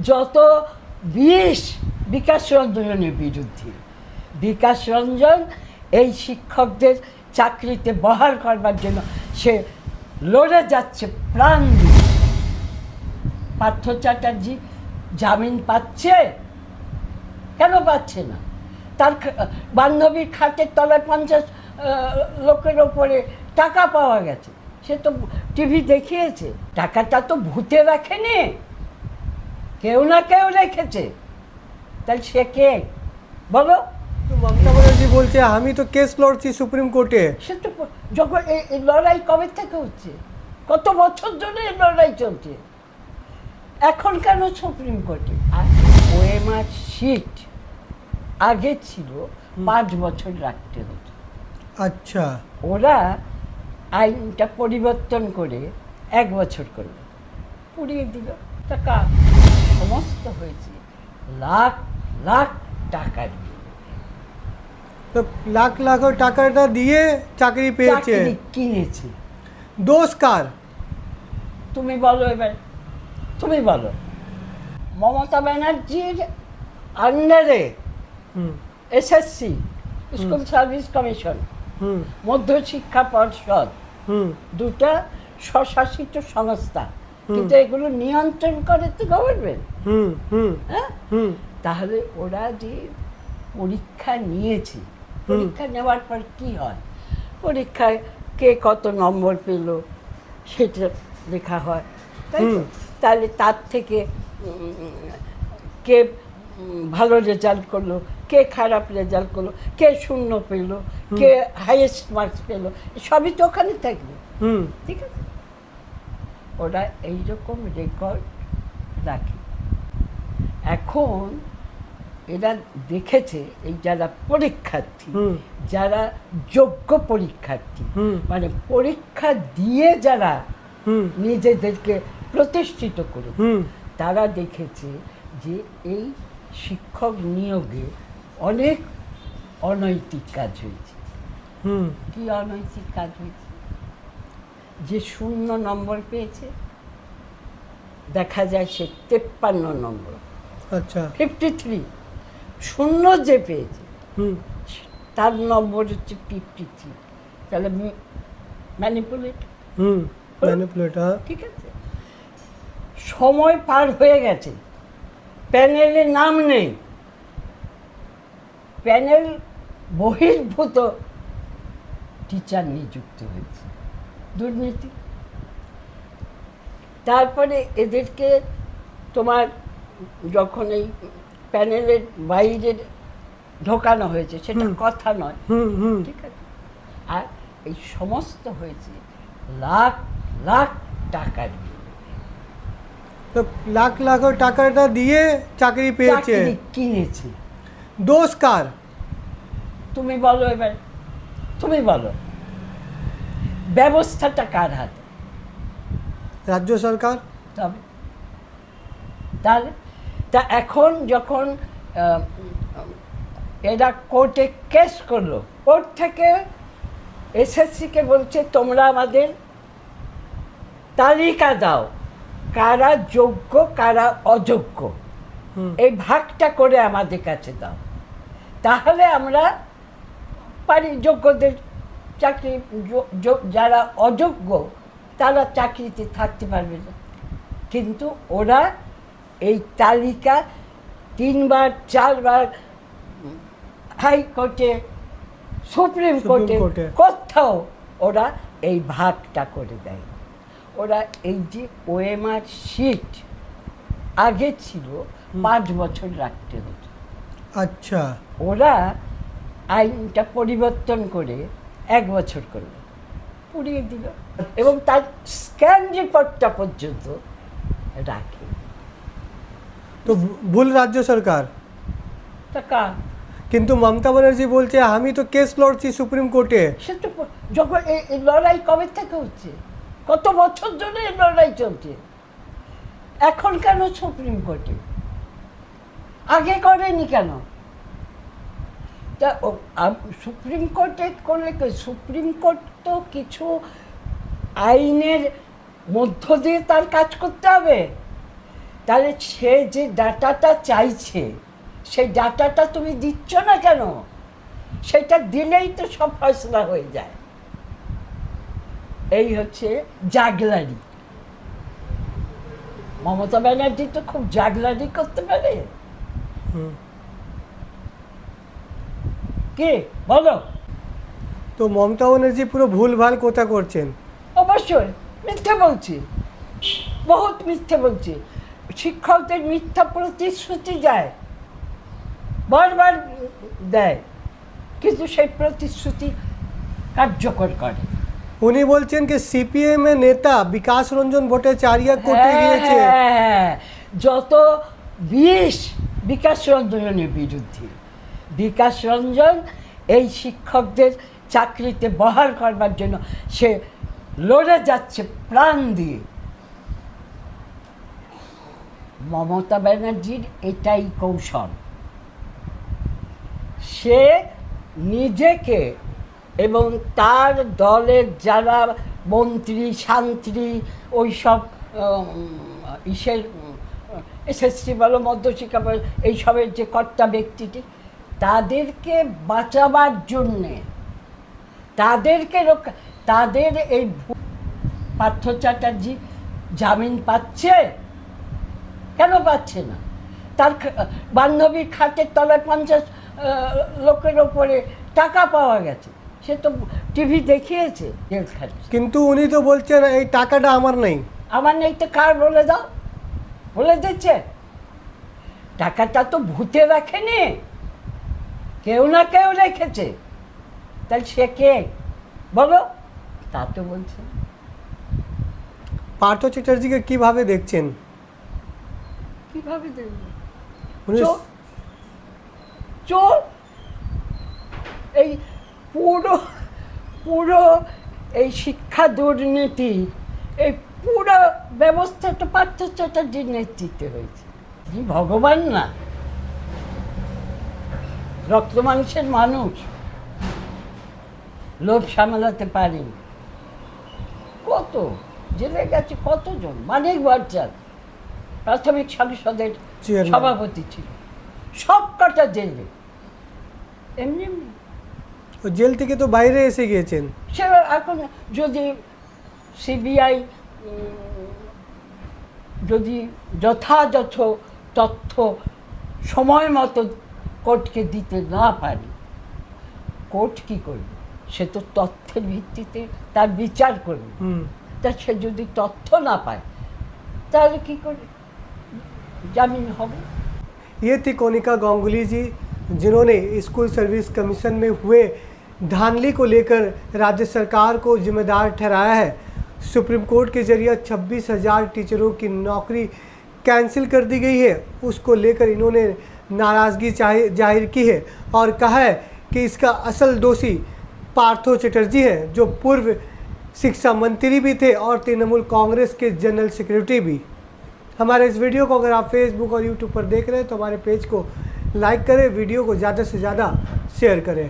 যত বিষ বিকাশ রঞ্জনের বিরুদ্ধে। বিকাশ রঞ্জন এই শিক্ষকদের চাকরিতে বহাল করবার জন্য সে লড়ে যাচ্ছে প্রাণ দিয়ে। পার্থ চ্যাটার্জি জামিন পাচ্ছে, কেন পাচ্ছে না? তার বান্ধবীর খাটের তলায় 50 লোকের ওপরে টাকা পাওয়া গেছে, সে তো টিভি দেখিয়েছে। টাকাটা তো ভূতে রাখেনি, কেউ না কেউ রেখেছে। তাহলে সে কে বলো? মমতা ব্যানার্জি বলছে আমি তো কেস লড়ছি সুপ্রিম কোর্টে। সে তো যখন এই লড়াই কবে থেকে হচ্ছে, কত বছর ধরে এই লড়াই চলছে, এখন কেন সুপ্রিম কোর্টে? আর ওএমআর শিট আগে ছিল 5 বছর রাখতে হতো। আচ্ছা, ওরা আইনটা পরিবর্তন করে 1 বছর করলো, পুড়িয়ে দিল। টাকা সমস্ত হয়েছে লাখ লাখ টাকার। তো লাখ লাখ টাকাটা দিয়ে চাকরি পেয়েছে, চাকরি কিনেছে। দোষ কার? তুমি বলো, এবার তুমি বলো। মমতা ব্যানার্জির আন্ডারে এসএসসি, স্কুল সার্ভিস কমিশন, মধ্যশিক্ষা পর্ষদ, দুটা স্বশাসিত সংস্থা, কিন্তু এগুলো নিয়ন্ত্রণ করে তো গভর্নমেন্ট। হ্যাঁ, তাহলে ওরা যে পরীক্ষা নিয়েছে, পরীক্ষা নেওয়ার পর কি হয়? পরীক্ষায় কে কত নম্বর পেল সেটা লেখা হয়, তাই তো? তাহলে তার থেকে কে ভালো রেজাল্ট করলো, কে খারাপ রেজাল্ট করলো, কে 0 পেল, কে হাইয়েস্ট মার্কস পেল, সবই তো ওখানে থাকবে। ঠিক আছে, ওরা এইরকম রেকর্ড রাখে। এখন এরা দেখেছে এই যারা পরীক্ষার্থী, যারা যোগ্য পরীক্ষার্থী, মানে পরীক্ষা দিয়ে যারা নিজেদেরকে প্রতিষ্ঠিত করে, তারা দেখেছে যে এই শিক্ষক নিয়োগে অনেক অনৈতিক কাজ হয়েছে। কি অনৈতিক কাজ হয়েছে? যে 0 নম্বর পেয়েছে, দেখা যায় সে 53 নম্বর। আচ্ছা, 53। 0 যে পেয়েছে তার নম্বর হচ্ছে 53। তাহলে ম্যানিপুলেট। ঠিক আছে, সময় পার হয়ে গেছে, প্যানেলে নাম নেই, প্যানেল বহির্ভূত টিচার নিযুক্ত হয়েছে। দুর্নীতি। তারপরে এদেরকে তোমার যখন এই প্যানেলের বাইরে ঢোকানো হয়েছে, সেটা কথা নয়। ঠিক আছে, আর এই সমস্ত হয়েছে লাখ লাখ টাকার। তো লাখ লাখ টাকাটা দিয়ে চাকরি পেয়েছে, চাকরি কিনেছে। দোষ কার? তুমি বলো, এবার তুমি বলো। ব্যবস্থাটা কার হাতে? রাজ্য সরকার। তবে তাহলে তা এখন যখন এরা কোর্টে কেস করলো, কোর্ট থেকে এসএসসিকে বলছে তোমরা আমাদের তালিকা দাও, কারা যোগ্য কারা অযোগ্য, এই ভাগটা করে আমাদের কাছে দাও, তাহলে আমরা পারি যোগ্যদের চাকরি, যারা অযোগ্য তারা চাকরিতে থাকতে পারবে না। কিন্তু ওরা এই তালিকা 3 বার 4 বার হাইকোর্টে, সুপ্রিম কোর্টে, কোথাও ওরা এই ভাগটা করে দেয়। ওরা এই যে ওএমআর শিট আগে ছিল 5 বছর রাখতে হতো। আচ্ছা, ওরা আইনটা পরিবর্তন করে 1 বছর করলো, পুড়িয়ে দিল, এবং তার স্ক্যান রিপোর্টটা পর্যন্ত রাখে। তো ভুল রাজ্য সরকার। টাকা কিন্তু মমতা ব্যানার্জি বলছে আমি তো কেস লড়ছি সুপ্রিম কোর্টে। সে তো যখন এই লড়াই কবে থেকে হচ্ছে, কত বছর ধরে এই লড়াই চলছে, এখন কেন সুপ্রিম কোর্টে? আগে করেনি কেন? তা সুপ্রিম কোর্টে করলে, সুপ্রিম কোর্ট তো কিছু আইনের মধ্য দিয়ে তার কাজ করতে হবে। তাহলে সে যে ডাটাটা চাইছে সেই ডাটাটা তুমি দিচ্ছ না কেন? সেটা দিলেই তো সব ফয়সলা হয়ে যায়। এই হচ্ছে জাগলারি। মমতা ব্যানার্জি তো খুব জাগলারি করতে পারে। কি বলো? তো মমতা ব্যানার্জি পুরো ভুলভাল কথা করছেন। অবশ্যই মিথ্যে বলছি, বহুত মিথ্যে বলছি। শিক্ষকদের মিথ্যা প্রতিশ্রুতি দেয়, বারবার দেয়, কিন্তু সেই প্রতিশ্রুতি কার্যকর করে। উনি বলছেন কি সিপিএম এর নেতা বিকাশ রঞ্জন ভট্টাচার্য কোর্টে গিয়েছে। হ্যাঁ, যত বিষ বিকাশ রঞ্জনের বিরুদ্ধে। বিকাশ রঞ্জন এই শিক্ষকদের চাকরিতে বহাল করবার জন্য সে লড়ে যাচ্ছে প্রাণ দিয়ে। মমতা ব্যানার্জির এটাই কৌশল। সে নিজেকে এবং তার দলের যারা মন্ত্রী শান্ত্রী ওই সব ইসের এসএসসি বলো মধ্যশিক্ষা বলো এইসবের যে কর্তা ব্যক্তিটি, তাদেরকে বাঁচাবার জন্যে, তাদেরকে রক্ষা, তাদের এই পার্থ চ্যাটার্জি জামিন পাচ্ছে কেন? পাচ্ছে না। তার বান্ধবীর খাটের তলায় 50 লোকের ওপরে টাকা পাওয়া গেছে, সে তো টিভি দেখিয়েছে জেলখানে। কিন্তু উনি তো বলছেন এই টাকাটা আমার নেই। আমার নেই তো কার? বলে দাও। বলে দিচ্ছে টাকাটা তো ভূতে রাখেনি, কেউ না কেউ রেখেছে। তাহলে সে কে বলো? তা তো বলছে। পার্থ চ্যাটার্জিকে কিভাবে দেখছেন? কিভাবে দেখবে? উনি চোর। এই পুরো পুরো এই শিক্ষা দুর্নীতি, এই পুরো ব্যবস্থাটা পার্থ চ্যাটার্জির নেতৃত্বে হয়েছে। তিনি ভগবান না, রক্ত মাংসের মানুষ, লোভ সামলাতে পারেন। কত জেলে গেছে, কতজন। মানিক ভট্টাচার্য প্রাথমিক সংসদের সভাপতি ছিল, সব কটা জেলে। এমনি এমনি জেল থেকে তো বাইরে এসে গিয়েছেন। সে এখন যদি সিবিআই যদি যথাযথ তথ্য সময় মতো কোর্টকে দিতে না পারে, কোর্ট কী করবে? সে তো তথ্যের ভিত্তিতে তার বিচার করবে। তা সে যদি তথ্য না পায় তাহলে কী করে জামিন হবে? ये थी कोनिका गांगुली जी, जिन्होंने स्कूल सर्विस कमीशन में हुए धांधली को लेकर राज्य सरकार को जिम्मेदार ठहराया है। सुप्रीम कोर्ट के जरिए 26,000 टीचरों की नौकरी कैंसिल कर दी गई है। उसको लेकर इन्होंने नाराज़गी जाहिर की है और कहा है कि इसका असल दोषी पार्थो चटर्जी हैं, जो पूर्व शिक्षा मंत्री भी थे और तृणमूल कांग्रेस के जनरल सेक्रेटरी भी। हमारे इस वीडियो को अगर आप फेसबुक और यूट्यूब पर देख रहे हैं तो हमारे पेज को लाइक करें, वीडियो को ज़्यादा से ज़्यादा शेयर करें।